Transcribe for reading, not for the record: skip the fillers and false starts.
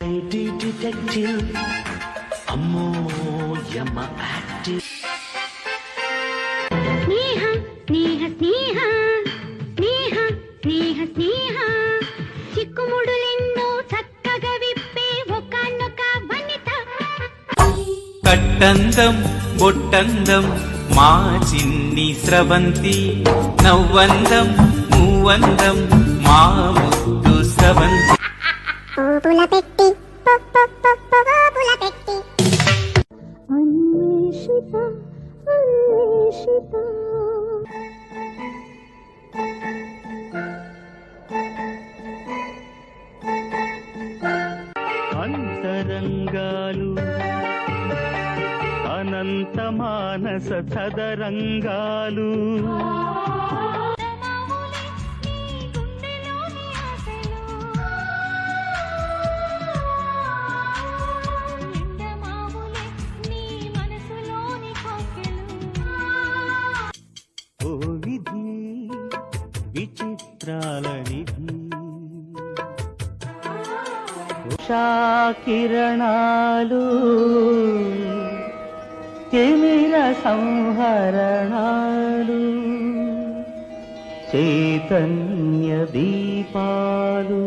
detective అమ్మో యమ్మ active స్నేహ స్నేహ స్నేహ స్నేహ స్నేహ స్నేహ చిక్కుముడులెన్నో చక్కగా విప్పే ఒకానొక వనిత కట్టందం బొట్టందం మా చిన్ని స్రవంతి నవ్వందం మూవందం మా ముద్దు స్రవంతి పూల పెట్టి పూల పెట్టి అన్వేషిత అన్వేషిత అంతరంగాలు అనంత మానస చదరంగాలు ఓ విధి విచిత్రాల నిధి ఉషాకిరణాలు తిమిర సంహరణాలు చైతన్య దీపాలు